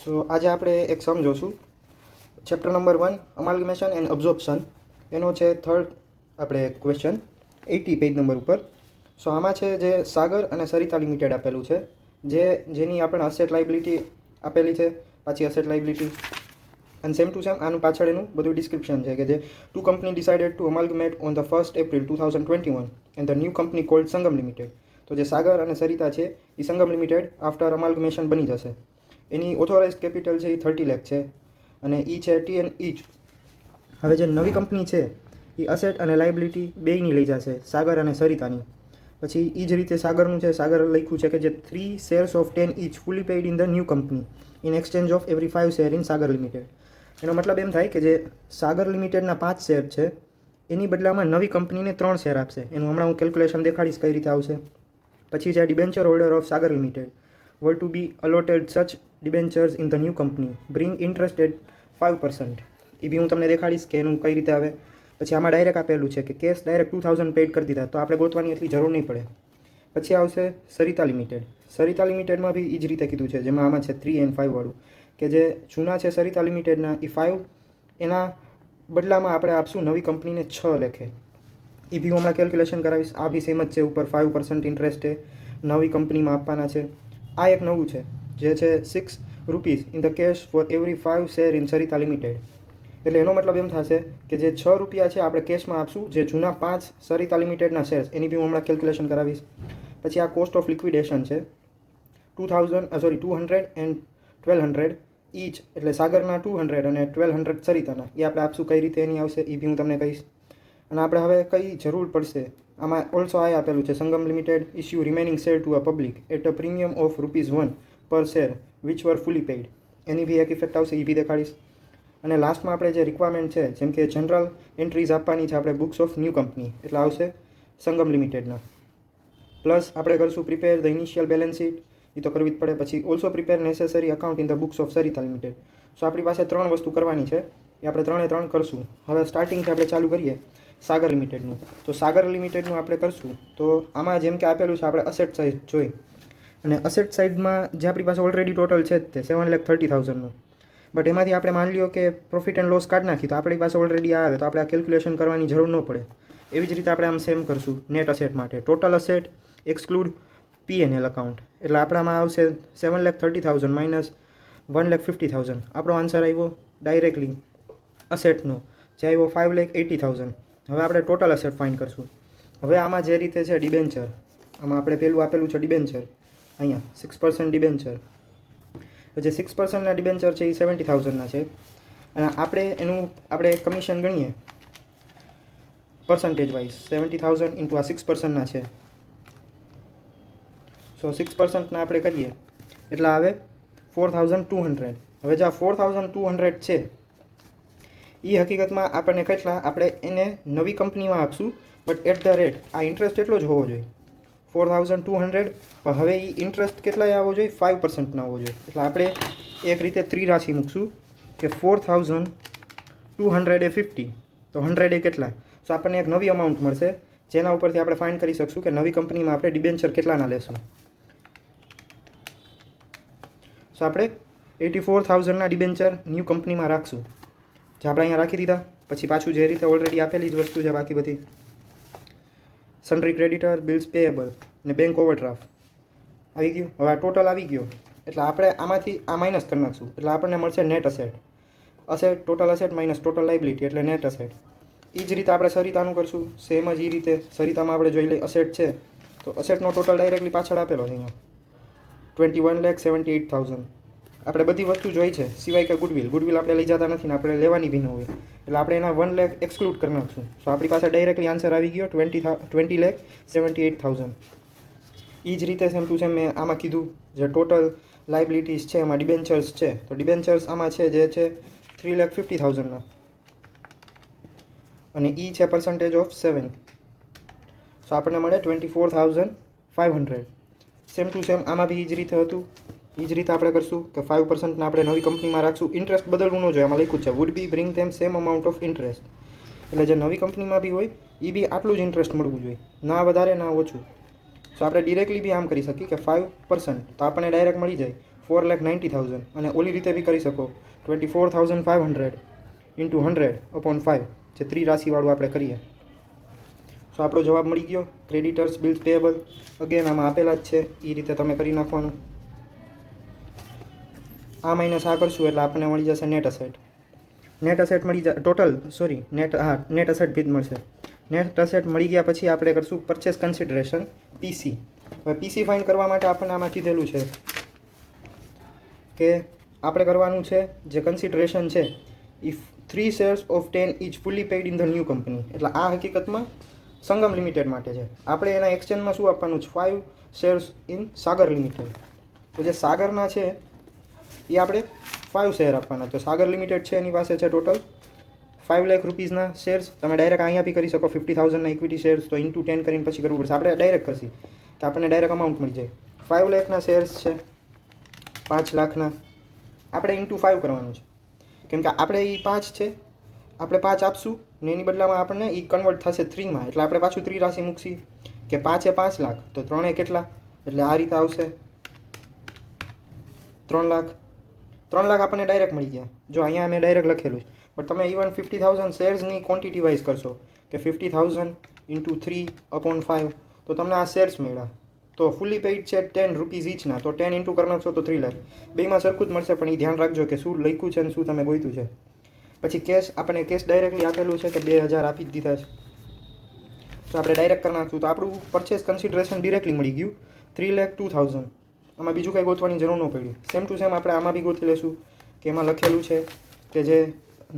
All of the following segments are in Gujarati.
સો આજે આપણે એક સમ જોશું. ચેપ્ટર નંબર 1 અમાલ્ગમેશન એન્ડ અબ્ઝોર્પ્શન એનો છે થર્ડ આપણે ક્વેશ્ચન 80 પેજ નંબર ઉપર. સો આમાં છે જે સાગર અને સરિતા લિમિટેડ આપેલું છે, જેની આપણે અસેટ લાયબિલિટી આપેલી છે, પાછી અસેટ લાયબિલિટી અને સેમ ટુ સેમ આનું પાછળ એનું બધું ડિસ્ક્રિપ્શન છે કે જે two company decided to amalgamate on the 1st April 2021 and the new company called Sangam limited. તો જે સાગર અને સરિતા છે એ સંગમ લિમિટેડ આફ્ટર અમાલ્ગમેશન બની જશે. એની ઓથોરાઇઝ કેપિટલ છે એ 30 લાખ છે અને એ છે TN ઇચ. હવે જે નવી કંપની છે એ અસેટ અને લાયબિલિટી બેયની લઈ જશે, સાગર અને સરિતાની. પછી એ જ રીતે સાગરનું છે, સાગર લખ્યું છે કે જે 3 shares of 10 each fully paid in the new company in exchange of every 5 share in Sagar limited. એનો મતલબ એમ થાય કે જે સાગર લિમિટેડના 5 શેર છે એની બદલામાં નવી કંપનીને 3 શેર આપશે. એનું હમણાં હું કેલ્ક્યુલેશન દેખાડીશ કઈ રીતે આવશે. પછી છે debenture holder of Sagar limited were to be allotted such debentures in the new company bring interest at 5%. એ બી હું તમને દેખાડીશ કે એનું કઈ રીતે આવે. પછી આમાં ડાયરેક્ટ આપેલું છે કે કેશ ડાયરેક્ટ 2000 પેડ કરી દીધા, તો આપણે ગોતવાની એટલી જરૂર નહીં પડે. પછી આવશે સરિતા લિમિટેડ. સરિતા લિમિટેડમાં બી એ જ રીતે કીધું છે, જેમાં આમાં છે 3 and 5 વાળું કે જે જૂના છે સરિતા લિમિટેડના એ 5, એના બદલામાં આપણે આપશું નવી કંપનીને 6 લેખે. એ બી હું હમણાં કેલ્ક્યુલેશન કરાવીશ. આ બી સેમ જ છે, ઉપર 5% ઇન્ટરેસ્ટ છે નવી કંપનીમાં આપવાના છે. આ એક નવું છે જે છે 6 rupees in the cache for every 5 share in Sarita limited. એટલે એનો મતલબ એમ થશે કે જે 6 રૂપિયા છે આપણે કેશમાં આપશું જે જૂના 5 સરિતા લિમિટેડના શેર્સ, એની બી હું હમણાં કેલ્ક્યુલેશન કરાવીશ. પછી આ કોસ્ટ ઓફ લિક્વિડેશન છે 200 and 1200 ઇચ, એટલે સાગરના 200 અને 1200 સરિતાના. એ આપણે આપશું કઈ રીતે એની આવશે એ બી હું તમને કહીશ. અને આપણે હવે કઈ જરૂર પડશે આમાં ઓલ્સો આ આપેલું છે Sangam limited issue remaining share to a public at a premium of ₹1 per share which were fully paid. એની બી એક ઇફેક્ટ આવશે, એ બી દેખાડીશ. અને લાસ્ટમાં આપણે જે રિક્વાયરમેન્ટ છે જેમ કે જનરલ એન્ટ્રીઝ આપવાની છે આપણે બુક્સ ઓફ ન્યૂ કંપની, એટલે આવશે સંગમ લિમિટેડના. પ્લસ આપણે કરશું prepare the initial balance sheet, એ તો કરવી જ પડે. પછી also prepare necessary account in the books of Sarita limited. So આપણી પાસે 3 વસ્તુ કરવાની છે, એ આપણે 3 કરશું. હવે સ્ટાર્ટિંગથી આપણે ચાલુ કરીએ સાગર લિમિટેડનું. તો સાગર લિમિટેડનું આપણે કરશું તો આમાં જેમ કે આપેલું છે આપણે અસેટ સાઇડ જોઈ, અને અસેટ સાઇડમાં જે આપણી પાસે ઓલરેડી ટોટલ છે જ તે 7,30,000નું. બટ એમાંથી આપણે માની લ્યો કે પ્રોફિટ એન્ડ લોસ કાઢી નાખી તો આપણી પાસે ઓલરેડી આવે, તો આપણે આ કેલ્ક્યુલેશન કરવાની જરૂર ન પડે. એવી જ રીતે આપણે આમ સેમ કરશું નેટ અસેટ માટે. ટોટલ અસેટ એક્સક્લુડ P&L અકાઉન્ટ, એટલે આપણામાં આવશે 7,30,000 માઇનસ 1,50,000. આપણો આન્સર આવ્યો ડાયરેક્ટલી અસેટનો, જે આવ્યો 5,80,000. હવે આપણે ટોટલ અસેટ ફાઇન્ડ કરશું. હવે આમાં જે રીતે છે ડિબેન્ચર, આમાં આપણે પેલું આપેલું છે ડિબેન્ચર, અહીંયા 6% ડિબેન્ચર. તો જે 6%ના ડિબેન્ચર છે એ 70,000ના છે, અને આપણે એનું આપણે કમિશન ગણીએ પર્સન્ટેજ વાઇઝ 70,000 ઇન્ટુ આ 6%ના છે. સો 6%ના આપણે કરીએ એટલે આવે 4,200. હવે જે આ 4,200 છે એ હકીકતમાં આપણને કેટલા, આપણે એને નવી કંપનીમાં આપશું બટ એટ ધ રેટ આ ઇન્ટરેસ્ટ એટલો જ હોવો જોઈએ 4,200. પણ હવે એ ઇન્ટરેસ્ટ કેટલાય આવવો જોઈએ, 5%ના આવવો જોઈએ. એટલે આપણે એક રીતે ત્રિરાશિ મૂકશું કે 4,250, તો 100 એ કેટલા. સો આપણને એક નવી અમાઉન્ટ મળશે જેના ઉપરથી આપણે ફાઇન્ડ કરી શકશું કે નવી કંપનીમાં આપણે ડિબેન્ચર કેટલાના લેશું. સો આપણે 84,000ના ડિબેન્ચર ન્યૂ કંપનીમાં રાખશું, જે આપણે અહીંયા રાખી દીધા. પછી પાછું જે રીતે ઓલરેડી આપેલી જ વસ્તુ છે બાકી બધી, સન્ડ્રી ક્રેડિટર, બિલ્સ પેએબલ અને બેંક ઓવરડ્રાફ્ટ આવી ગયું. હવે આ ટોટલ આવી ગયો એટલે આપણે આમાંથી આ માઇનસ કરી નાખશું, એટલે આપણને મળશે net asset. Asset total asset minus total liability એટલે નેટ અસેટ. એ જ રીતે આપણે સરિતાનું કરશું સેમ જ. એ રીતે સરિતામાં આપણે જોઈ લઈએ અસેટ છે તો અસેટનો ટોટલ ડાયરેક્ટલી પાછળ આપેલો છે અહીંયા 21,78,000. આપણે બધી વસ્તુ જોઈ છે સિવાય કે ગુડવિલ આપણે લઈ જતા નથી ને આપણે લેવાની બી ન હોય, એટલે આપણે એના 1 લાખ એક્સક્લુડ કરી નાખશું. સો આપણી પાસે ડાયરેક્ટલી આન્સર આવી ગયો 20,78,000. એ જ રીતે સેમ ટુ સેમ મેં આમાં કીધું જે ટોટલ લાયબિલિટીઝ છે એમાં ડિબેન્ચર્સ છે, તો ડિબેન્ચર્સ આમાં છે જે છે 3,50,000ના, અને એ છે પર્સન્ટેજ ઓફ 7. સો આપણને મળે 24,500. સેમ ટુ સેમ આમાં બી એ જ રીતે હતું. એ જ રીતે આપણે કરશું કે 5%ના આપણે નવી કંપનીમાં રાખશું. ઇન્ટરેસ્ટ બદલવું ન જોઈએ, આમાં લખ્યું છે would be bring them same amount of interest. એટલે જે નવી કંપનીમાં બી હોય એ બી આટલું જ ઇન્ટરેસ્ટ મળવું જોઈએ, ના વધારે ના ઓછું. સો આપણે ડિરેક્ટલી બી આમ કરી શકીએ કે 5%, તો આપણને ડાયરેક્ટ મળી જાય 4,90,000 અને ઓલી રીતે બી કરી શકો 24,500 ઇન્ટુ 100/5 જે ત્રિરાશિવાળું આપણે કરીએ. સો આપણો જવાબ મળી ગયો. ક્રેડિટર્સ, બિલ્સ પેએબલ અગેન આમાં આપેલા જ છે, એ રીતે તમે કરી નાખવાનું. આ માઇનસ આ કરશું એટલે આપણને મળી જશે નેટ અસેટ. નેટ અસેટ મળી જાય ટોટલ નેટ અસેટ ભી જ મળશે. નેટ અસેટ મળી ગયા પછી આપણે કરશું પરચેસ કન્સિડરેશન પીસી. હવે પીસી ફાઇન્ડ કરવા માટે આપણને આમાં કીધેલું છે કે આપણે કરવાનું છે જે કન્સિડરેશન છે if 3 shares of 10 is fully paid in the new company. એટલે આ હકીકતમાં સંગમ લિમિટેડ માટે છે. આપણે એના એક્સચેન્જમાં શું આપવાનું છે 5 શેર્સ ઇન સાગર લિમિટેડ. તો જે સાગરના છે એ આપણે 5 શેર આપવાના. તો સાગર લિમિટેડ છે એની પાસે છે ટોટલ 5 લાખ રૂપીઝના શેર્સ. તમે ડાયરેક્ટ અહીંયા બી કરી શકો 50,000ના ઇક્વિટી શેર્સ, તો ઇન્ટુ 10 કરીને પછી કરવું પડશે. આપણે ડાયરેક્ટ કરશી તો આપણને ડાયરેક્ટ અમાઉન્ટ મળી જાય. 5 લાખના શેર્સ છે, 5 લાખના આપણે ઇન્ટુ 5 કરવાનું છે, કેમ કે આપણે એ 5 છે, આપણે 5 આપશું ને એની બદલામાં આપણને એ કન્વર્ટ થશે 3માં. એટલે આપણે પાછું ત્રિરાશિ મૂકશી કે 5 એ 5 લાખ તો 3 એ કેટલા, એટલે આ રીતે આવશે 3 લાખ. 3 લાખ આપણને ડાયરેક્ટ મળી ગયા. જો અહીંયા મેં ડાયરેક્ટ લખેલું છે, પણ તમે ઇવન 50,000 શેર્સની ક્વોન્ટિટી વાઇઝ કરશો કે 50,000 ઇન્ટુ 3/5 તો તમને આ શેર્સ મળ્યા. તો ફૂલી પેઇડ છે 10 રૂપીઝ ઈચના, તો 10 ઇન્ટુ કરી નાખશો તો 3 લાખ. બેમાં સરખું જ મળશે, પણ એ ધ્યાન રાખજો કે શું લખ્યું છે અને શું તમે ગોઈતું છે. પછી કેશ, આપણને કેશ ડાયરેક્ટલી આપેલું છે કે 2,000 આપી જ દીધા છે, તો આપણે ડાયરેક્ટ કરી નાખશું. તો આપણું પરચેસ કન્સિડરેશન ડિરેક્ટલી મળી ગયું 3,02,000. આમાં બીજું કંઈ ગોતવાની જરૂર ન પડી. સેમ ટુ સેમ આપણે આમાં બી ગોતી લેશું કે એમાં લખેલું છે કે જે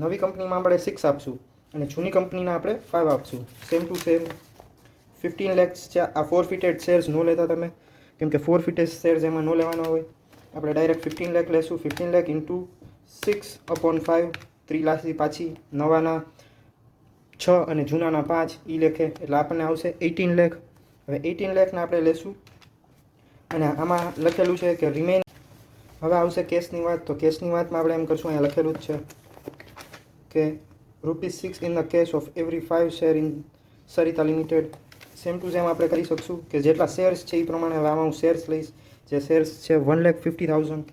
નવી કંપનીમાં આપણે 6 આપશું અને જૂની કંપનીના આપણે 5 આપશું. સેમ ટુ સેમ 15 lakhs છે. આ ફોરફિટેડ શેર્સ ન લેતા તમે, કેમ કે ફોરફિટેડ શેર્સ એમાં ન લેવાના હોય. આપણે ડાયરેક્ટ 15 લાખ લેશું. 15 લાખ ઇન્ટુ 6/5 ત્રિરાશિ પાછી નવાના 6 અને જૂનાના 5 એ લેખે એટલે આપણને આવશે 18 લાખ. હવે 18 લાખના આપણે લેશું અને આમાં લખેલું છે કે રિમેન. હવે આવશે કેશની વાત. તો કેશની વાતમાં આપણે એમ કરશું, અહીંયા લખેલું જ છે કે ₹6 in the cash of every 5 share in Sarita limited. Same to same આપણે કરી શકશું કે જેટલા શેર્સ છે એ પ્રમાણે. હવે આમાં હું શેર્સ લઈશ. જે શેર્સ છે 1,50,000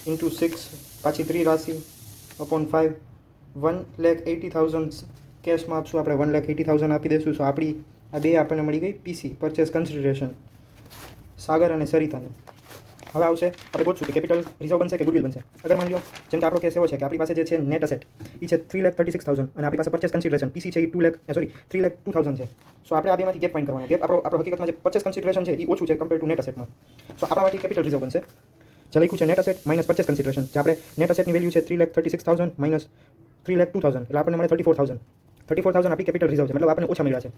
ઇન્ટુ 6 પાછી ત્રિરાશિ/5 1,80,000 કેશમાં આપશું. આપણે 1,80,000 આપી દઈશું. સો આપણી આ બે આપણને મળી ગઈ પીસી પરચેસ કન્સિડરેશન સાગર અને સરિતાની. હવે આવશે આપણે ગોતશું કે કેપિટલ રિઝર્વ બનશે કે ગુડવિલ બનશે. અગર માની લો જેમ કે આપણો કેસ એવો છે કે આપણી પાસે જે છે નેટ અસેટ એ છે 3,36,000 અને આપણી પાસે પરચેસ કન્સિડરેશન પીસી છે એ 3,02,000 છે. સો આપણે આ બેમાંથી ગેપ ફાઇન્ડ કરવાના. ગેપ આપણો હકીકતમાં જે પરચેસ કન્સિડરેશન છે એ ઓછું છે કમ્પેર ટુ નેટ અસેટમાં. સો આપણામાંથી કેપિટલ રિઝર્વ બનશે. જે લખ્યું છે net asset minus purchase consideration. જે આપણે નેટ અસેટની વેલ્યુ છે 3,36,000 માઇનસ 3,02,000 એટલે આપણને મળે 34,000. 34,000 આપણી કેપિટલ રિઝર્વ છે, મતલબ આપણને ઓછા મળ્યા છે.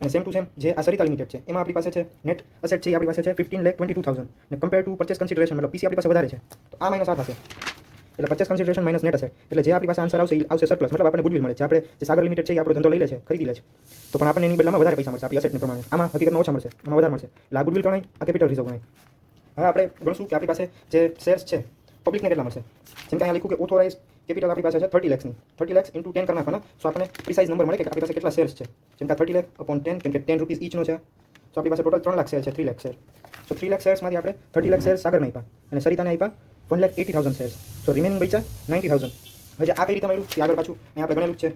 અને સેમ ટુ સેમ જે આ સરિતા લિમિટેડ છે એમાં આપણી પાસે છે નેટ અસેટ છે એ આપણી પાસે છે 15,22,000 ને કમ્પેર ટુ પરચેસ કન્સિડરેશન મતલબ પીસી આપણી પાસે વધારે છે. તો આ માઇનસ આ થશે એટલે purchase consideration minus net asset એટલે જે આપણી પાસે આન્સર આવશે એ આવશે સરપ્લસ. મતલબ આપણને ગુડવિલ મળે છે. આપણે જે સાગર લિમિટેડ છે એ આપણો ધંધો લઈ લે છે, ખરીદી લે છે, તો પણ આપણને એની બદલામાં વધારે પૈસા મળશે આપણી અસેટને પ્રમાણે. આમાં હકીકતમાં ઓછા મળશે, આમાં વધારે મળશે. એટલે આ ગુડવિલ ગણાય, આ કેપિટલ રિઝર્વ ગણાય. હવે આપણે ગણશું કે આપણી પાસે જે શેર્સ છે પબ્લિકને કેટલા મળશે. જેમ કે અહીંયા લખ્યું કે ઓથોરાઇઝ કેપિટલ આપણી પાસે છે 30 લાખની. 30 લાખ ઇન્ટુ 10 કરી નાખવાના. સો આપણને પ્રિસાઇઝ નંબર મળે કે આપણી પાસે કેટલા શેર્સ છે. જેમ કે 30 લાખ/10 કેમ કે 10 રૂપીસ ઈચનો છે. તો આપણી પાસે ટોટલ 3 લાખ શેર છે, 3 લાખ શેર. સો 3 લાખ શેર્સમાંથી આપણે 30 લાખ શેર સાગરને આપ્યા અને સરિતાને આપ્યા 1,80,000 શેર્સ. સો રિમેનિંગ બચ્યા 90,000. હવે આ કઈ રીતે મળ્યું એ આગળ પાછું અહીંયા આપણે ગણેલું જ છે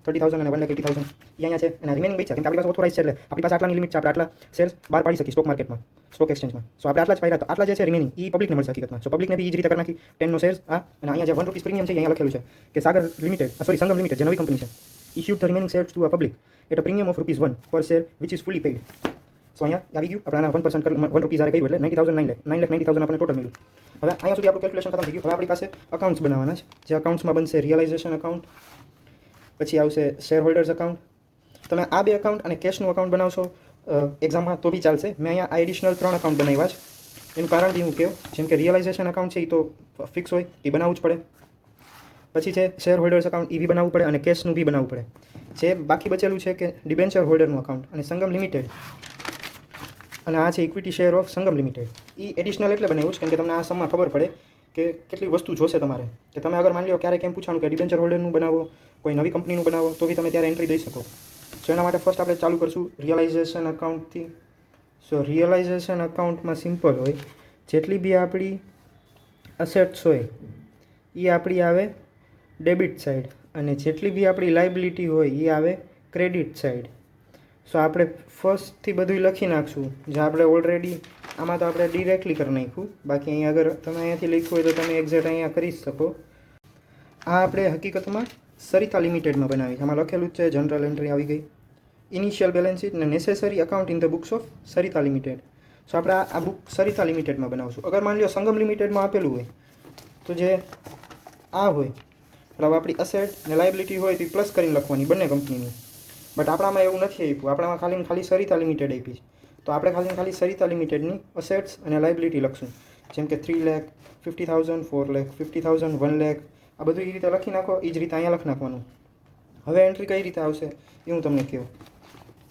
30,000 અને 1,80,000 એ અહીંયા છે અને રિમેનિંગ બચ્યા કેમ કે આપણી પાસે ઓથોરાઇઝ છે એટલે આપણી પાસે આટલાની લિમિટ છે. આપણે આટલા શેર્સ બહાર પાડી શકીએ સ્ટોક માર્કેટમાં, સ્ટોક એક્સચેન્જમાં. સો આપણે આટલા જ પાડ્યા. તો આટલા જે છે રિમેનિંગ એ પબ્લિકને મળશે હકીકતમાં. સો પબ્લિકને બી એ જ રીતે કરી નાખી 10 નો શેર્સ આ અને અહીંયા જે 1 રૂપીસ પ્રીમિયમ છે અહીંયા લખેલું છે કે સાગર લિમિટેડ સંગમ લિમિટેડ જે નવી કંપની છે issued the remaining shares to a public at a premium of ₹1 per share which is fully paid. સો અહીંયા આવી ગયું. આપણે આના 1% 1 રૂપીસ આરે કર્યું એટલે 90,000 9,90,000 આપણને ટોટલ મળ્યું. હવે અહીંયા સુધી આપણું કેલ્ક્યુલેશન ખતમ થઈ ગયું. હવે આપણી પાસે અકાઉન્ટ્સ બનાવવાના છે. જે અકાઉન્ટ્સમાં બનશે રિયલાઇઝેશન અકાઉન્ટ, પછી આવશે શેર હોલ્ડર્સ અકાઉન્ટ. તમે આ બે અકાઉન્ટ અને કેશનું અકાઉન્ટ બનાવશો એક્ઝામમાં તો બી ચાલશે. મેં અહીંયા આ એડિશનલ 3 અકાઉન્ટ બનાવ્યા છે. એનું કારણ બી હું કહું, જેમ કે રિયલાઇઝેશન અકાઉન્ટ છે એ તો ફિક્સ હોય, એ બનાવવું જ પડે. પછી છે શેર હોલ્ડર્સ અકાઉન્ટ, એ બી બનાવવું પડે અને કેશનું બી બનાવવું પડે. જે બાકી બચેલું છે કે ડિબેન્ચર હોલ્ડરનું અકાઉન્ટ અને સંગમ લિમિટેડ અને આ છે equity share of Sangam limited. A additional એટલે બનાવ્યું છે કેમ કે તમને આ સમમાં ખબર પડે કે કેટલી વસ્તુ જોશે તમારે. કે તમે અગર માની લો ક્યારેક એમ પૂછવાનું કે ડિબેન્ચર હોલ્ડરનું બનાવો, કોઈ નવી કંપનીનું બનાવો, તો બી તમે ત્યારે એન્ટ્રી દઈ શકો. સો એના માટે ફર્સ્ટ આપણે ચાલુ કરશું રિયલાઇઝેશન અકાઉન્ટથી. સો રિયલાઇઝેશન અકાઉન્ટમાં સિમ્પલ હોય જેટલી બી આપણી અસેટ્સ હોય એ આપણી આવે ડેબિટ સાઈડ, અને જેટલી બી આપણી લાયબિલિટી હોય એ આવે ક્રેડિટ સાઈડ. સો આપણે ફર્સ્ટથી બધું લખી નાખશું, જે આપણે ઓલરેડી આમાં તો આપણે ડિરેક્ટલી કરી નાખ્યું, બાકી અહીંયા અગર તમે અહીંયાથી લખ્યું હોય તો તમે એક્ઝેક્ટ અહીંયા કરી શકો. આ આપણે હકીકતમાં સરિતા લિમિટેડમાં બનાવી છે. આમાં લખેલું જ છે જનરલ એન્ટ્રી આવી ગઈ, ઇનિશિયલ બેલેન્સ શીટ ને necessary account in the books of Sarita limited. So આપણે આ બુક સરિતા લિમિટેડમાં બનાવશું. અગર માની લો સંગમ લિમિટેડમાં આપેલું હોય તો જે આ હોય એટલે આપણી અસેટ ને લાયબિલિટી હોય તો પ્લસ કરીને લખવાની બંને કંપનીની. બટ આપણામાં એવું નથી આપ્યું, આપણામાં ખાલી સરિતા લિમિટેડ આપી છે. તો આપણે ખાલી સરિતા લિમિટેડની અસેટ્સ અને લાયબિલિટી લખશું, જેમ કે 3,50,000, 4,50,000, 1 લાખ, આ બધું એ રીતે લખી નાખો. એ જ રીતે અહીંયા લખી નાખવાનું. હવે એન્ટ્રી કઈ રીતે આવશે એ હું તમને કહું.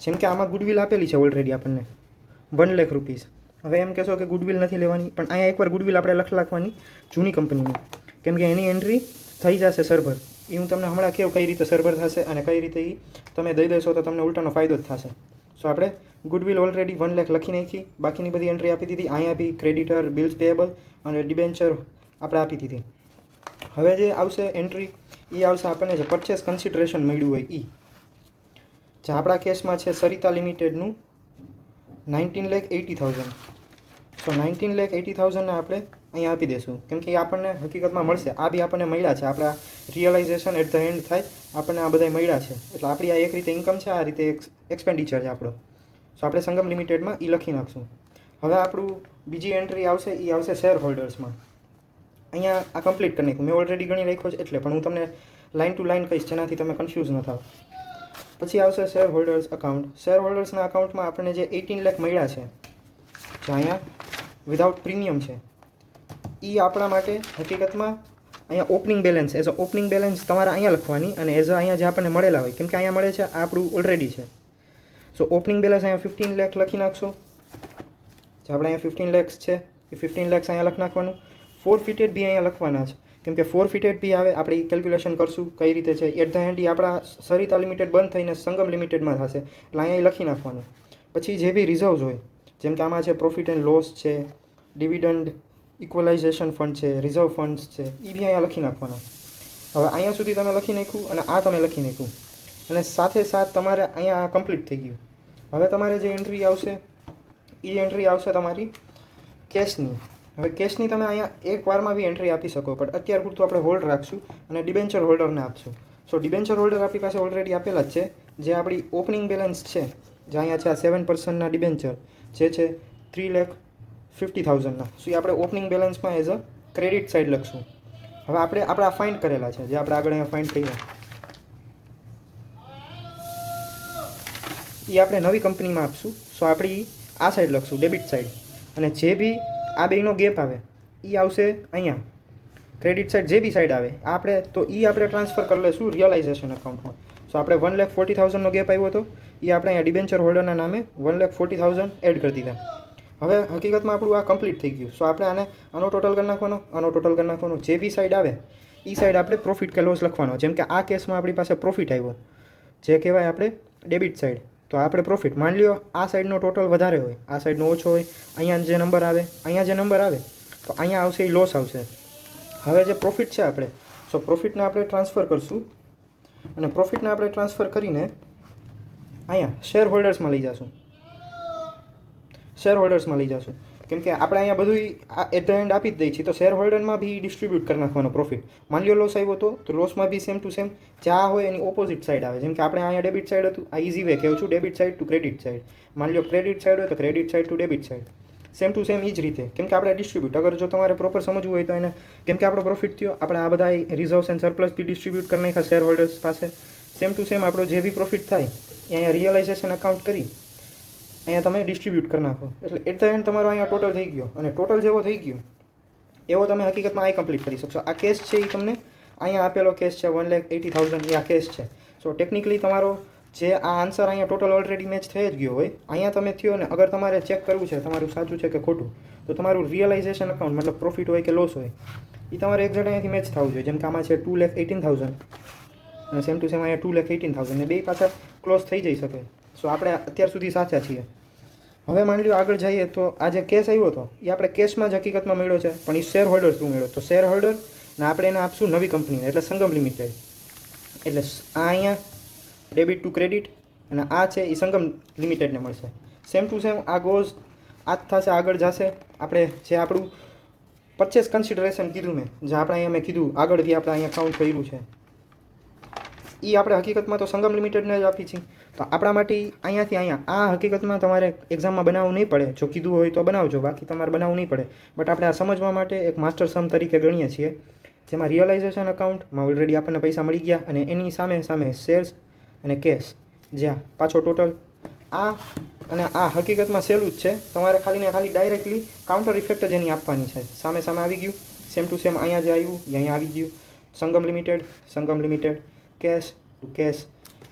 જેમ કે આમાં ગુડવિલ આપેલી છે ઓલરેડી આપણને 1 લાખ રૂપીસ. હવે એમ કહેશો કે ગુડવિલ નથી લેવાની, પણ અહીંયા એકવાર ગુડવિલ આપણે લખવાની જૂની કંપનીની, કેમ કે એની એન્ટ્રી થઈ જશે સરભર. એ હું તમને હમણાં કહું કઈ રીતે સરભર થશે અને કઈ રીતે એ તમે દઈ દેશો તો તમને ઉલટાનો ફાયદો જ થશે. સો આપણે ગુડવિલ ઓલરેડી 1 લાખ લખી નાખી, બાકીની બધી એન્ટ્રી આપી દીધી. અહીંયા બી ક્રેડિટર, બિલ્સ પેએબલ અને ડિબેન્ચર આપણે આપી દીધી. હવે જે આવશે એન્ટ્રી એ આવશે આપણને જે પરચેસ કન્સિડરેશન મળ્યું હોય એ, જે આપણા કેસમાં છે સરિતા લિમિટેડનું 19,80,000. સો 19,80,000ને આપણે અહીંયા આપી દઈશું, કેમ કે એ આપણને હકીકતમાં મળશે. આ બી આપણને મળ્યા છે, આપણા રિયલાઇઝેશન એટ ધ એન્ડ થાય આપણને આ બધા મળ્યા છે. એટલે આપણી આ એક રીતે ઇન્કમ છે, આ રીતે એક્સપેન્ડિચર છે આપણો. સો આપણે સંગમ લિમિટેડમાં એ લખી નાખશું. હવે આપણું બીજી એન્ટ્રી આવશે એ આવશે શેર હોલ્ડર્સમાં. અહીંયા આ કમ્પ્લીટ કરી નાખ્યું, મેં ઓલરેડી ગણી રાખ્યો છે એટલે, પણ હું તમને લાઇન ટુ લાઇન કહીશ જેનાથી તમે કન્ફ્યુઝ ન થાવ. પછી આવશે શેર હોલ્ડર્સ અકાઉન્ટ. શેર હોલ્ડર્સના અકાઉન્ટમાં આપણને જે 18 લાખ મળ્યા છે, જે અહીંયા વિધાઉટ પ્રીમિયમ છે, એ આપણા માટે હકીકતમાં અહીંયા opening balance, as a opening balance તમારે અહીંયા લખવાની, અને એઝ અ અહીંયા જે આપણને મળેલા હોય, કેમ કે અહીંયા મળે છે આ આપણું ઓલરેડી છે. સો ઓપનિંગ બેલેન્સ અહીંયા 15 લાખ લખી નાખશો. જે આપણે અહીંયા 15 લાખ છે એ 15 લાખ અહીંયા લખી નાખવાનું. ફોરફિટેડ બી અહીંયા લખવાના છે, કેમ કે ફોરફિટેડ બી આવે. આપણે કેલ્ક્યુલેશન કરશું કઈ રીતે છે. એટ ધ એન્ડ આપણા સરિતા લિમિટેડ બંધ થઈને સંગમ લિમિટેડમાં થશે, એટલે અહીંયા લખી નાખવાનું. પછી જે બી રિઝર્વ્સ હોય, જેમ કે આમાં છે પ્રોફિટ એન્ડ લોસ છે, ડિવિડન્ડ, ઇક્વલાઇઝેશન ફંડ છે, રિઝર્વ ફંડ્સ છે, એ બી અહીંયા લખી નાખવાના. હવે અહીંયા સુધી તમે લખી નાખ્યું અને આ તમે લખી નાખ્યું, અને સાથે સાથ તમારે અહીંયા આ કમ્પ્લીટ થઈ ગયું. હવે તમારે જે એન્ટ્રી આવશે એ એન્ટ્રી આવશે તમારી કેશની. હવે કેશની તમે અહીંયા એક વારમાં બી એન્ટ્રી આપી શકો, પણ અત્યાર પૂરતું આપણે હોલ્ડ રાખશું અને ડિબેન્ચર હોલ્ડરને આપશું. સો ડિબેન્ચર હોલ્ડર આપણી પાસે ઓલરેડી આપેલા જ છે. જે આપણી ઓપનિંગ બેલેન્સ છે, જે અહીંયા છે આ 7%ના ડિબેન્ચર જે છે 3,50,000ના. સો એ આપણે ઓપનિંગ બેલેન્સમાં એઝ અ ક્રેડિટ સાઈડ લખશું. હવે આપણે આ ફાઇન્ડ કરેલા છે, જે આપણે આગળ અહીંયા ફાઇન્ડ કર્યા એ આપણે નવી કંપનીમાં આપશું. સો આપણી આ સાઈડ લખશું ડેબિટ સાઈડ, અને જે બી આ બેનો ગેપ આવે એ આવશે અહીંયા ક્રેડિટ સાઈડ. જે બી સાઈડ આવે આપણે તો એ આપણે ટ્રાન્સફર કરી લઈશું રિયલાઇઝેશન અકાઉન્ટમાં. સો આપણે 1,40,000નો ગેપ આવ્યો હતો એ આપણે અહીંયા ડિબેન્ચર હોલ્ડરના નામે 1,40,000 એડ કરી દીધા. હવે હકીકતમાં આપણું આ કમ્પ્લીટ થઈ ગયું. સો આપણે આનો ટોટલ કરી નાખવાનો, આનો ટોટલ કરી નાખવાનો. જે બી સાઈડ આવે એ સાઈડ આપણે પ્રોફિટ કે લોસ લખવાનો. જેમ કે આ કેસમાં આપણી પાસે પ્રોફિટ આવ્યો, જે કહેવાય આપણે ડેબિટ સાઈડ, તો આપણે પ્રોફિટ. માની લો આ સાઈડનો ટોટલ વધારે હોય, આ સાઈડનો ઓછો હોય, અહીંયા જે નંબર આવે તો અહીંયા આવશે એ લોસ આવશે. હવે જે પ્રોફિટ છે આપણે, સો પ્રોફિટને આપણે ટ્રાન્સફર કરશું, અને પ્રોફિટને આપણે ટ્રાન્સફર કરીને અહીંયા શેર હોલ્ડર્સમાં લઈ જશું. કેમ કે આપણે અહીંયા બધું એટ ધ એન્ડ આપી જ દઈએ છીએ, તો શેર હોલ્ડરમાં બી ડિસ્ટ્રીબ્યુટ કરી નાખવાનો પ્રોફિટ. માની લો લોસ આવ્યો તો લોસમાં બી સેમ ટુ સેમ જ્યાં હોય એની ઓપોઝિટ સાઈડ આવે. જેમ કે આપણે અહીંયા ડેબિટ સાઈડ હતું, આ ઇઝી વે કહું છું, debit side to credit side. માની લો ક્રેડિટ સાઈડ હોય તો credit side to debit side, same to same એ જ રીતે. કેમ કે આપણે ડિસ્ટ્રીબ્યુટ, અગર જો તમારે પ્રોપર સમજવું હોય તો એને, કેમ કે આપણો પ્રોફિટ થયો, આપણે આ બધા reserves and surplus be distribute કરી નાખ્યા શેર હોલ્ડર્સ પાસે. સેમ ટુ સેમ આપણો જે બી પ્રોફિટ થાય એ અહીંયા રિયલાઇઝેશન અકાઉન્ટ કરી અહીંયા તમે ડિસ્ટ્રીબ્યુટ કરી નાખો. એટલે એટ ધ એન્ડ તમારો અહીંયા ટોટલ થઈ ગયો, અને ટોટલ જેવો થઈ ગયો એવો તમે હકીકતમાં આ કમ્પ્લીટ કરી શકશો. આ કેસ છે એ તમને અહીંયા આપેલો કેસ છે 1,80,000 એ આ કેસ છે. સો ટેકનિકલી તમારો જે આ આન્સર અહીંયા ટોટલ ઓલરેડી મેચ થઈ જ ગયો હોય. અહીંયા તમે થયો ને અગર તમારે ચેક કરવું છે તમારું સાચું છે કે ખોટું, તો તમારું રિયલાઇઝેશન અકાઉન્ટ મતલબ પ્રોફિટ હોય કે લોસ હોય એ તમારે એક્ઝેક્ટ અહીંયાથી મેચ થવું જોઈએ. જેમ કે આમાં છે 2,18,000 અને સેમ ટુ સેમ અહીંયા 2,18,000 ને બે પાછા ક્લોઝ થઈ જઈ શકે. સો આપણે અત્યાર સુધી સાચા છીએ. હવે માની લો આગળ જઈએ તો આ જે કેસ આવ્યો હતો એ આપણે કેસમાં જ હકીકતમાં મળ્યો છે, પણ એ શેર હોલ્ડર થ્રુ મળ્યો. તો શેર હોલ્ડર ને આપણે એને આપશું નવી કંપનીને, એટલે સંગમ લિમિટેડ. એટલે આ અહીંયા ડેબિટ ટુ ક્રેડિટ અને આ છે એ સંગમ લિમિટેડને મળશે. સેમ ટુ સેમ આ ગોઝ આ જ થશે, આગળ જશે. આપણે જે આપણું પરચેસ કન્સિડરેશન કીધું મેં, જે આપણે અહીંયા મેં કીધું આગળથી આપણે અહીંયા કાઉન્ટ કર્યું છે, એ આપણે હકીકતમાં તો સંગમ લિમિટેડને જ આપી છે. તો આપણા માટે અહીંયાથી અહીંયા આ હકીકતમાં તમારે એક્ઝામમાં બનાવવું નહીં પડે. જો કીધું હોય તો બનાવજો, બાકી તમારે બનાવવું નહીં પડે. બટ આપણે આ સમજવા માટે એક માસ્ટર સમ તરીકે ગણીએ છીએ, જેમાં રિયલાઇઝેશન અકાઉન્ટમાં ઓલરેડી આપણને પૈસા મળી ગયા અને એની સામે સામે શેર્સ અને કેશ, જ્યાં પાછો ટોટલ આ અને આ હકીકતમાં સહેલું જ છે. તમારે ખાલી ને ખાલી ડાયરેક્ટલી કાઉન્ટર ઇફેક્ટ જ એની આપવાની છે. સામે સામે આવી ગયું, સેમ ટુ સેમ અહીંયા જે આવ્યું એ અહીંયા આવી ગયું. સંગમ લિમિટેડ કેશ ટુ કેશ,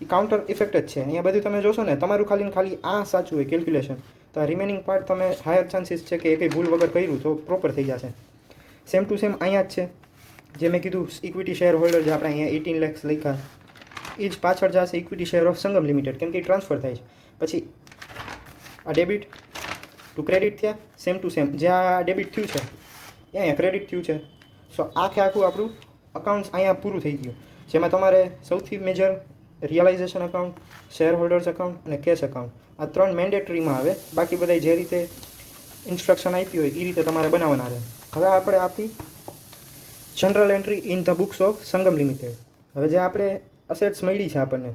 એ કાઉન્ટર ઇફેક્ટ જ છે. અહીંયા બધું તમે જોશો ને, તમારું ખાલી ને ખાલી આ સાચું હોય કેલ્ક્યુલેશન, તો રિમેનિંગ પાર્ટ તમે હાયર ચાન્સીસ છે કે એ ભૂલ વગર કર્યું તો પ્રોપર થઈ જશે. સેમ ટુ સેમ અહીંયા જ છે, જે મેં કીધું ઇક્વિટી શેર હોલ્ડર જે આપણે અહીંયા 18 lakhs લખ્યા, એ જ પાછળ જશે equity share of Sangam limited, કેમ કે ટ્રાન્સફર થાય છે. પછી આ ડેબિટ ટુ ક્રેડિટ થયા, સેમ ટુ સેમ જે આ ડેબિટ થયું છે એ અહીંયા ક્રેડિટ થયું છે. સો આખે આખું આપણું અકાઉન્ટ્સ અહીંયા પૂરું થઈ ગયું, જેમાં તમારે સૌથી major realisation account, share holders account અને કેશ અકાઉન્ટ, આ 3 મેન્ડેટરીમાં આવે. બાકી બધા જે રીતે ઇન્સ્ટ્રક્શન આપી હોય એ રીતે તમારે બનાવવાના રહે. હવે આપણે આપી general entry in the books of Sangam limited. હવે જે આપણે અસેટ્સ મળી છે આપણને,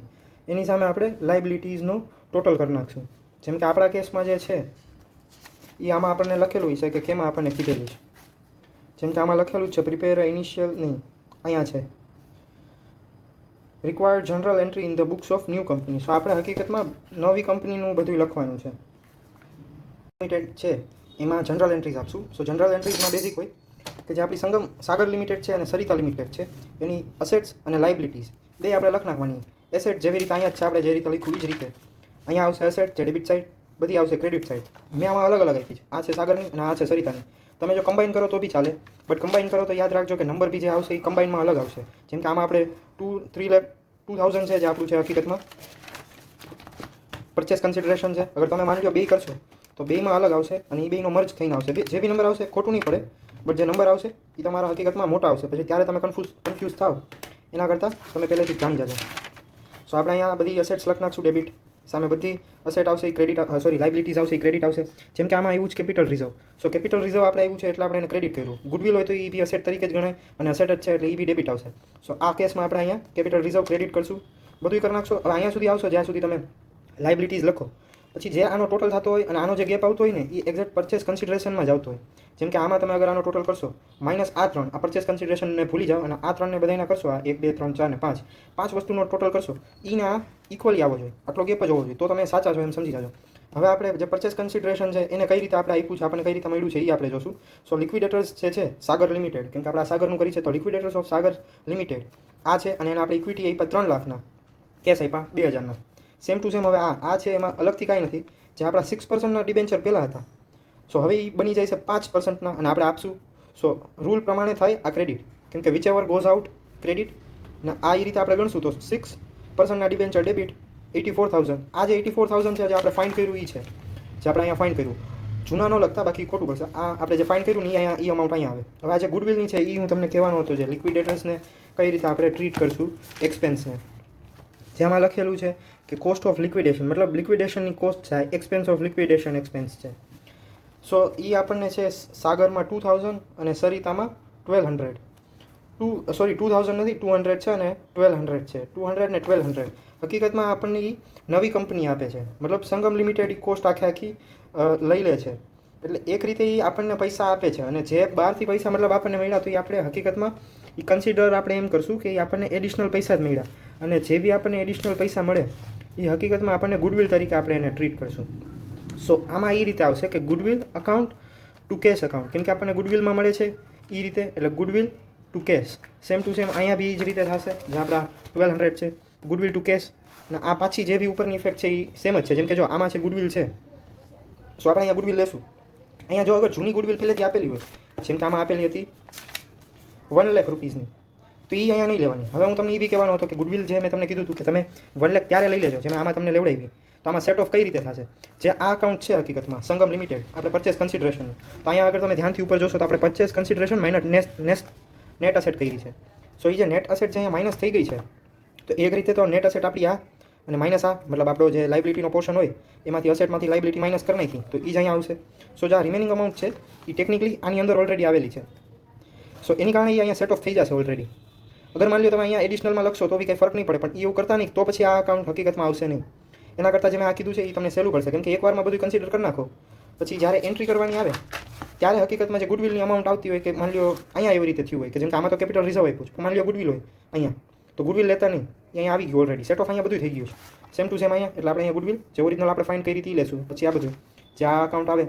એની સામે આપણે લાયબિલિટીઝનું ટોટલ કરી નાખશું. જેમ કે આપણા કેસમાં જે છે એ આમાં આપણને લખેલું છે કે કેમાં આપણને કીધેલું છે. જેમ કે આમાં લખેલું છે પ્રિપેર ઇનિશિયલ નહીં, અહીંયા છે required general entry in the books of new company. So આપણે હકીકતમાં નવી કંપનીનું બધું લખવાનું છે. લિમિટેડ છે એમાં જનરલ એન્ટ્રીઝ આપશું. સો જનરલ એન્ટ્રીઝમાં બેઝિક હોય કે જે આપણી સંગમ સાગર લિમિટેડ છે અને સરિતા લિમિટેડ છે, એની અસેટ્સ અને લાયબિલિટીઝ બે આપણે લખ નાખવાની. એસેટ જેવી રીતે અહીંયા જ છે, આપણે જે રીતે લખ્યું એ જ રીતે અહીંયા આવશે એસેટ, જે ડેબિટ સાઇડ, બધી આવશે ક્રેડિટ સાઇડ. મેં આમાં અલગ અલગ આપી છે. આ છે સાગરની અને આ છે સરિતાની. તમે જો કમ્બાઈન કરો તો બી ચાલે, બટ કમ્બાઈન કરો તો યાદ રાખજો કે નંબર બી જે આવશે એ કમ્બાઈનમાં અલગ આવશે. જેમ કે આમાં આપણે 2,3,02,000 છે જે આપણું છે હકીકતમાં પરચેસ કન્સિડરેશન છે. અગર તમે માની લો બે કરશો તો બેમાં અલગ આવશે અને એ બેનો મર્જ થઈને આવશે. જે બી નંબર આવશે ખોટું નહીં પડે, બટ જે નંબર આવશે એ તમારા હકીકતમાં મોટા આવશે. પછી ત્યારે તમે કન્ફ્યુઝ થાવ એના કરતાં તમે પહેલેથી જાણી જજો. સો આપણે અહીંયા બધી અસેટ્સ લખ નાખશું. ડેબિટ સામે બધી અસેટ આવશે એ ક્રેડિટ, સોરી લાયબિલિટીઝ આવશે એ ક્રેડિટ આવશે. જેમ કે આમાં આવ્યું છે કેપિટલ રિઝર્વ. સો કેપિટલ રિઝર્વ આપણે આવ્યું છે એટલે આપણે એને ક્રેડિટ કર્યું. ગુડવિલ હોય તો એ બી અસેટ તરીકે જ ગણાય અને અસેટ જ છે એટલે એ બી ડેબિટ આવશે. સો આ કેસમાં આપણે અહીંયા કેપિટલ રિઝર્વ ક્રેડિટ કરશું, બધું કરી નાખશો. હવે અહીંયા સુધી આવશો જ્યાં સુધી તમે લાયબિલિટીઝ લખો. પછી જે આનો ટોટલ થતો હોય અને આનો જે ગેપ આવતો હોય ને એ એક્ઝેક્ટ પરચેસ કન્સિડરેશનમાં જ આવતો હોય. જેમ કે આમાં તમે અગર આનો ટોટલ કરશો માઇનસ આ 3, આ પરચેસ કન્સિડરેશનને ભૂલી જાઓ અને આ 3ને બધાના કરશો, આ 1 2 3 4 ને 5 5 વસ્તુનો ટોટલ કરશો, એને આ ઇક્વલી આવવો જોઈએ, આટલો ગેપ જ હોવો જોઈએ, તો તમે સાચા છો એમ સમજી જાજો. હવે આપણે જે પરચેસ કન્સિડરેશન છે એને કઈ રીતે આપણે આપ્યું છે, આપણને કઈ રીતે મળ્યું છે એ આપણે જોશું. સો લિક્વિડેટર્સ જે છે સાગર લિમિટેડ, કેમ કે આપણે આ સાગરનું કરી છે તો લિક્વિડેટર્સ ઓફ સાગર લિમિટેડ આ છે અને એને આપણે ઇક્વિટી આપ્યા 3 લાખના, કેશ આપ્યા 2000ના. સેમ ટુ સેમ હવે આ છે, એમાં અલગથી કાંઈ નથી. જે આપણા 6%ના ડિબેન્ચર પહેલાં હતા, સો હવે એ બની જાય છે 5%ના અને આપણે આપશું. સો રૂલ પ્રમાણે થાય આ ક્રેડિટ, કેમ કે which ever goes out credit ને આ એ રીતે આપણે ગણશું તો 6%ના ડિબેન્ચર ડેબિટ 84,000. આ જે 84,000 છે જે આપણે ફાઇન કર્યું એ છે, જે આપણે અહીંયા ફાઇન કર્યું. જૂના ન લખતા, બાકી ખોટું પડશે. આ આપણે જે ફાઇન કર્યું ને એ અહીંયા એ અમાઉન્ટ અહીંયા આવે. હવે આ જે ગુડવિલની છે એ હું તમને કહેવાનું હતું, જે લિક્વિડેટર્સને કઈ રીતે આપણે ટ્રીટ કરશું એક્સપેન્સને. જેમાં લખેલું છે કે કોસ્ટ ઓફ લિક્વિડેશન, મતલબ લિક્વિડેશનની કોસ્ટ છે, એક્સપેન્સ ઓફ લિક્વિડેશન એક્સપેન્સ છે. સો એ આપણને છે સાગરમાં 2,000 અને સરિતામાં 1,200. 2,000 નથી, 200 છે અને 1,200 છે. 200 ને 1,200 હકીકતમાં આપણને એ નવી કંપની આપે છે, મતલબ સંગમ લિમિટેડ એ કોસ્ટ આખી લઈ લે છે. એટલે એક રીતે એ આપણને પૈસા આપે છે અને જે બહારથી પૈસા મતલબ આપણને મળ્યા તો એ આપણે હકીકતમાં એ કન્સિડર આપણે એમ કરશું કે એ આપણને એડિશનલ પૈસા જ મળ્યા. અને જે બી આપણને એડિશનલ પૈસા મળે એ હકીકતમાં આપણને ગુડવિલ તરીકે આપણે એને ટ્રીટ કરશું. સો આમાં એ રીતે આવશે કે goodwill account to cash account, કેમ કે આપણને ગુડવિલમાં મળે છે એ રીતે, એટલે goodwill to cash. Same to same અહીંયા બી એ જ રીતે થશે, જે આપણા 1,200 છે ગુડવિલ ટુ કેશ. અને આ પાછી જે બી ઉપરની ઇફેક્ટ છે એ સેમ જ છે. જેમ કે જો આમાં છે ગુડવિલ છે, સો આપણે અહીંયા ગુડવિલ લેશું. અહીંયા જો અગર જૂની ગુડવિલ પહેલેથી આપેલી હોય, જેમ કે આમાં આપેલી હતી 1 લાખ રૂપીસની, તો એ અહીંયા નહીં લેવાની. હવે હું તમને એ બી કહેવાનો હતો કે ગુડવિલ જે મેં તમને કીધું હતું કે તમે 1 લાખ ત્યારે લઈ લેજો, જેમાં આમાં તમને લેવડાવી. તો આમાં સેટ ઓફ કઈ રીતે થશે? જે આ અકાઉન્ટ છે હકીકતમાં સંગમ લિમિટેડ, આપણે પરચેસ કન્સિડરેશનનું, તો અહીંયા આગળ તમે ધ્યાનથી ઉપર જોશો તો આપણે purchase consideration minus net asset કરી છે. સો એ જે નેટ અસેટ જે અહીંયા માઇનસ થઈ ગઈ છે, તો એક રીતે તો નેટ અસેટ આપણી આ અને માઇનસ આ, મતલબ આપણો જે લાઇબિલિટીનો પોર્શન હોય એમાંથી અસેટમાંથી લાઇબિલિટી માઇનસ કરી નાખી તો એ જ અહીંયા આવશે. સો જે આ રિમેનિંગ અમાઉન્ટ છે એ ટેકનિકલી આની અંદર ઓલરેડી આવેલી છે. સો એની કારણે એ અહીંયા સેટ ઓફ થઈ જશે ઓલરેડી. અગર માની લો તમે અહીંયા એડિશનલમાં લખશો તો બી કંઈ ફરક નહીં પડે, પણ એવું કરતા નહીં તો પછી આ અકાઉન્ટ હકીકતમાં આવશે નહીં. એના કરતાં જે મેં આ કીધું છે એ તમને સહેલું પડશે, કેમ કે એકવારમાં બધું કન્સિડર કરી નાખો, પછી જ્યારે એન્ટ્રી કરવાની આવે ત્યારે હકીકતમાં જે ગુડવિલની અમાઉન્ટ આવતી હોય કે માની લો અહીંયા એવી રીતે થયું હોય કે જેમ કે આમાં તો કેપિટલ રિઝર્વ આપ્યું છે, માની લો ગુડવિલ હોય અહીંયા, તો ગુડવિલ લેતા નહીં, અહીંયા આવી ગયું ઓલરેડી સેટ ઓફ, અહીંયા બધું થઈ ગયું છે સેમ ટુ સેમ અહીંયા. એટલે આપણે અહીંયા ગુડવિલ જે ઓરિજિનલ આપણે ફાઇન્ડ કરી હતી એ લેશું. પછી આ બધું જે આ અકાઉન્ટ આવે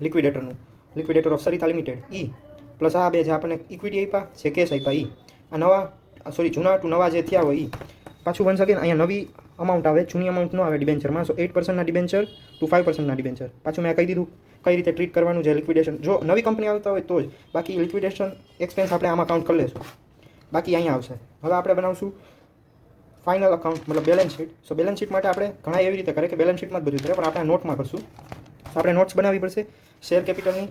લિક્વિડેટરનું, લિક્વિડેટર ઓફ સરિતા લિમિટેડ ઈ, પ્લસ આ બે જે આપણને ઇક્વિટી આપ્યા છે, કેશ આપ્યા ઈ, આ નવા જૂના ટુ નવા જે થયા હોય ઈ. પાછું વન્સ અગેન અહીંયા નવી અમાઉન્ટ આવે, જૂની અમાઉન્ટ ન આવે ડિબેન્ચરમાં. સો 8%ના ડિબેન્ચર ટુ 5%ના ડિબેન્ચર. પાછું મેં કહી દીધું કઈ રીતે ટ્રીટ કરવાનું છે લિક્વિડેશન, જો નવી કંપની આવતા હોય તો જ, બાકી લિક્વિડેશન એક્સપેન્સ આપણે આમાં કાઉન્ટ કરી લેશું, બાકી અહીંયા આવશે. હવે આપણે બનાવશું ફાઇનલ અકાઉન્ટ, મતલબ બેલેન્સ શીટ. સો બેલેન્સ શીટ માટે આપણે ઘણા એવી રીતે કરે કે બેલેન્સ શીટમાં જ બધું કરે, પણ આપણે નોટમાં કરશું. તો આપણે નોટ્સ બનાવવી પડશે શેર કેપિટલની,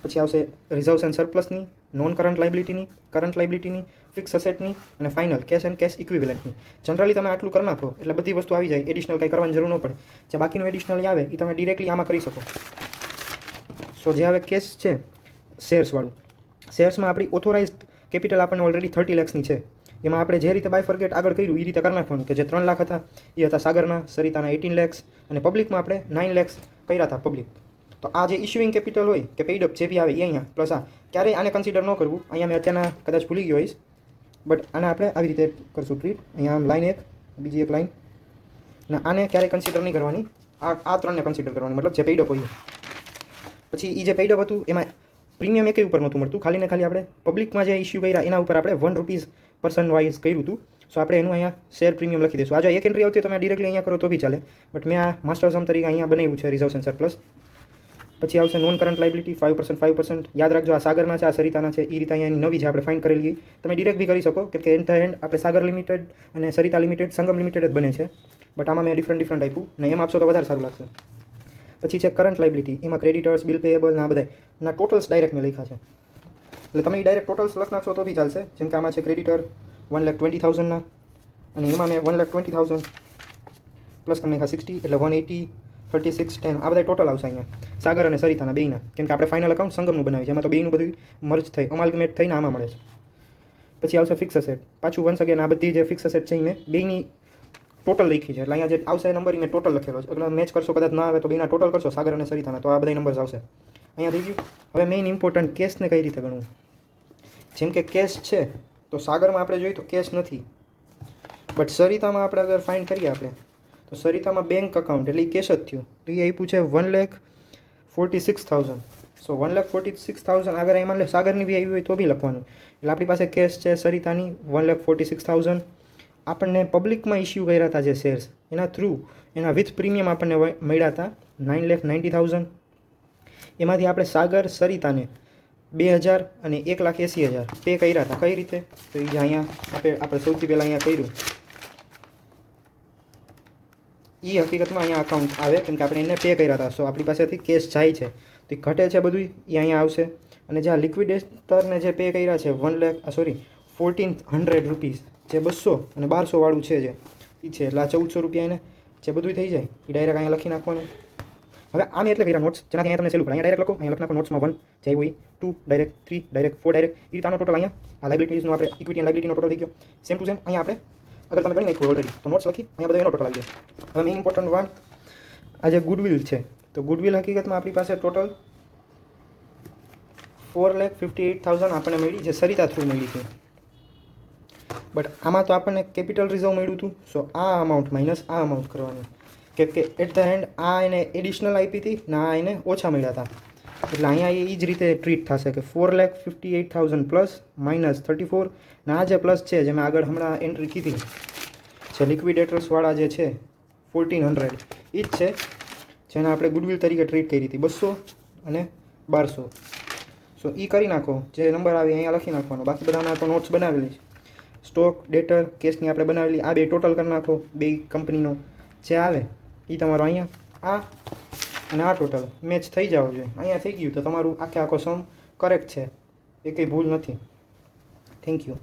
પછી આવશે રિઝર્વ્સ એન્ડ સરપ્લસની, નોન કરંટ લાઇબિલિટીની, કરંટ લાઇબિલિટીની, ફિક્સ અસેટની અને ફાઇનલ કેશ એન્ડ કેશ ઇક્વિવેલન્ટની. જનરલી તમે આટલું કરી નાખો એટલે બધી વસ્તુ આવી જાય, એડિશનલ કંઈ કરવાની જરૂર ન પડે. જે બાકીનું એડિશનલ આવે એ તમે ડિરેક્ટલી આમાં કરી શકો. સો જે હવે કેશ છે શેર્સવાળું, શેર્સમાં આપણી ઓથોરાઇઝડ કેપિટલ આપણને ઓલરેડી 30 લાખની છે. એમાં આપણે જે રીતે બાયફર્ગેટ આગળ કર્યું એ રીતે કરી નાખવાનું, કે જે 3 લાખ હતા એ હતા સાગરના, સરિતાના 18 લાખ અને પબ્લિકમાં આપણે 9 લાખ કર્યા હતા પબ્લિક. તો આ જે ઇશ્યુઇંગ કેપિટલ હોય કે પેઇડ અપ જે બી આવે એ અહીંયા પ્લસ આ, ક્યારેય આને કન્સિડર ન કરવું. અહીંયા મેં અત્યારના કદાચ ભૂલી ગયો હોઈશ, બટ આને આપણે આવી રીતે કરશું ટ્રીટ. અહીંયા આમ લાઈન એક, બીજી એક લાઈન, ને આને ક્યારેય કન્સિડર નહીં કરવાની, આ ત્રણને કન્સિડર કરવાની, મતલબ જે પેઇડ અપ હોય. પછી એ જે પેઇડ અપ હતું એમાં પ્રીમિયમ એકે ઉપર નહોતું મળતું, ખાલી ને ખાલી આપણે પબ્લિકમાં જે ઇશ્યુ કર્યા એના ઉપર આપણે ₹1 પર્સન વાઇઝ કર્યું હતું. સો આપણે એનું અહીંયા શેર પ્રીમિયમ લખી દઈશું. આ જો એક એન્ટ્રી આવતી હોય તમે ડિરેક્ટલી અહીંયા કરો તો બી ચાલે, બટ મેં આ માસ્ટર સમ તરીકે અહીંયા બનાવ્યું છે રિઝર્વ્સ એન્ડ સરપ્લસ. પછી આવશે નોન કરંટ લાઇબિલિટી 5%. યાદ રાખજો આ સાગરના છે, આ સરિતાના છે, એ રીતે અહીંયા નવી છે આપણે ફાઇન્ડ કરેલી. તમે ડિરેક્ટ બી કરી શકો, કેમ કે એન્ડ ધ એન્ડ આપણે સાગર લિમિટેડ અને સરિતા લિમિટેડ સંગમ લિમિટેડ જ બને છે, બટ આમાં મેં ડિફરન્ટ આપ્યું ને એમ આપશો તો વધારે સારું લાગશે. પછી છે કરંટ લાઇબિલિટી, એમાં ક્રેડિટર્સ, બિલ પેએબલ ના બધા ના ટોટલ્સ ડાયરેક્ટ મેં લખ્યા છે, એટલે તમે ડાયરેક્ટ ટોટલ્સ લખ નાખશો તો બી ચાલશે. જેમ કે આમાં છે ક્રેડિટર 1,20,000ના, અને એમાં મેં 1,20,000 પ્લસ તમને 60 એટલે 180, 36, 10 આ બધા ટોટલ આવશે અહીંયા સાગર અને સરિતાના બેયના, કેમ કે આપણે ફાઇનલ અકાઉન્ટ સંગમનું બનાવ્યું છે, એમાં તો બેયનું બધું મર્જ થઈ અમાલ્ગમેટ થઈને આમાં મળે છે. પછી આવશે ફિક્સ અસેટ. પાછું વન્સ અગેન આ બધી જે ફિક્સ અસેટ છે એ મેં બેયની ટોટલ લખી છે, એટલે અહીંયા જે આવશે નંબર એ મેં ટોટલ લખેલો છે. એટલે મેચ કરશો, કદાચ ના આવે તો બેયના ટોટલ કરશો સાગર અને સરિતાના, તો આ બધા નંબર્સ આવશે. અહીંયા થઈ ગયું. હવે મેઇન ઇમ્પોર્ટન્ટ કેશને કઈ રીતે ગણવું. જેમ કે કેશ છે તો સાગરમાં આપણે જોઈએ તો કેશ નથી, બટ સરિતામાં આપણે અગર ફાઇન્ડ કરીએ આપણે તો સરિતામાં બેંક અકાઉન્ટ એટલે એ કેશ જ થયું, તો એ આપ્યું છે 1,46,000. સો 1,46,000 અગર એમાં લે સાગરની બી આવી હોય તો બી લખવાનું. એટલે આપણી પાસે કેશ છે સરિતાની 1,46,000. આપણને પબ્લિકમાં ઇસ્યુ કર્યા હતા જે શેર્સ એના થ્રુ, એના વિથ પ્રીમિયમ આપણને મળ્યા હતા 9,90,000. એમાંથી આપણે સાગર સરિતાને 2,000 અને 1,80,000 પે કર્યા હતા. કઈ રીતે? તો એ અહીંયા આપણે સૌથી પહેલાં અહીંયા કર્યું એ હકીકતમાં અહીંયા અકાઉન્ટ આવે, કેમ કે આપણે એને પે કર્યા હતા. સો આપણી પાસેથી કેશ જાય છે તો એ ઘટે છે બધું, એ અહીંયા આવશે. અને જે આ લિક્વિડેટરને જે પે કર્યા છે 1,1,400 રૂપીસ, જે 200 અને 1200 વાળું છે જે એ છે, એટલે આ 1,400 રૂપિયા એને જે બધું થઈ જાય એ ડાયરેક્ટ અહીંયા લખી નાખવાનું. હવે આને એટલે કર્યા નોટ્સ, જેનાથી અહીંયા તમને સહેલું પડે. અહીંયા ડાયરેક્ટ લખો, અહીંયા લખી નાખો નોટ્સમાં 1 જાય હોય, 2 ડાયરેક્ટ, 3 ડાયરેક્ટ, 4 ડાયરેક્ટ, એ રીતે આનો ટોટલ અહીંયા આ લાઇબિલિટીઝનો આપણે ઇક્વિટી એન્ડ લાઇબિલિટીનો ટોટલ થઈ ગયો. સેમ ટુ સેમ અહીંયા આપણે અગર તમે ગણી નાખ્યું ઓલરેડી તો નોટ્સ લખી અહીંયા બધો એનો ટોટલ આવી ગયો. હવે મેઇન ઇમ્પોર્ટન્ટ વન આ જે ગુડવિલ છે, તો ગુડવિલ હકીકતમાં આપણી પાસે ટોટલ 4,58,000 આપણને મળી, જે સરિતા થ્રુ મળી હતી. બટ આમાં તો આપણને કેપિટલ રિઝર્વ મળ્યું હતું. સો આ અમાઉન્ટ માઇનસ આ અમાઉન્ટ કરવાનું, કેમ કે એટ ધ એન્ડ આ એને એડિશનલ આપી હતી ને આ એને ઓછા મળ્યા હતા, એટલે અહીંયા એ જ રીતે ટ્રીટ થશે કે 4,58,000 પ્લસ માઇનસ 34, ને આ જે પ્લસ છે જે મેં આગળ હમણાં એન્ટ્રી કીધી જે લિક્વિડેટર્સવાળા જે છે 1,400 એ જ છે જેને આપણે ગુડવિલ તરીકે ટ્રીટ કરી હતી 200 અને 1200. સો એ કરી નાખો, જે નંબર આવે અહીંયા લખી નાખવાનો. બાકી બધાના તો નોટ્સ બનાવેલી છે. સ્ટોક ડેટર કેશની આપણે બનાવેલી, આ બે ટોટલ કરી નાખો બે કંપનીનો જે આવે એ તમારો અહીંયા આ અને આ ટોટલ મેચ થઈ જવો જોઈએ. અહીંયા થઈ ગયું તો તમારું આખે આખો સમ કરેક્ટ છે, એ કંઈ ભૂલ નથી. Thank you.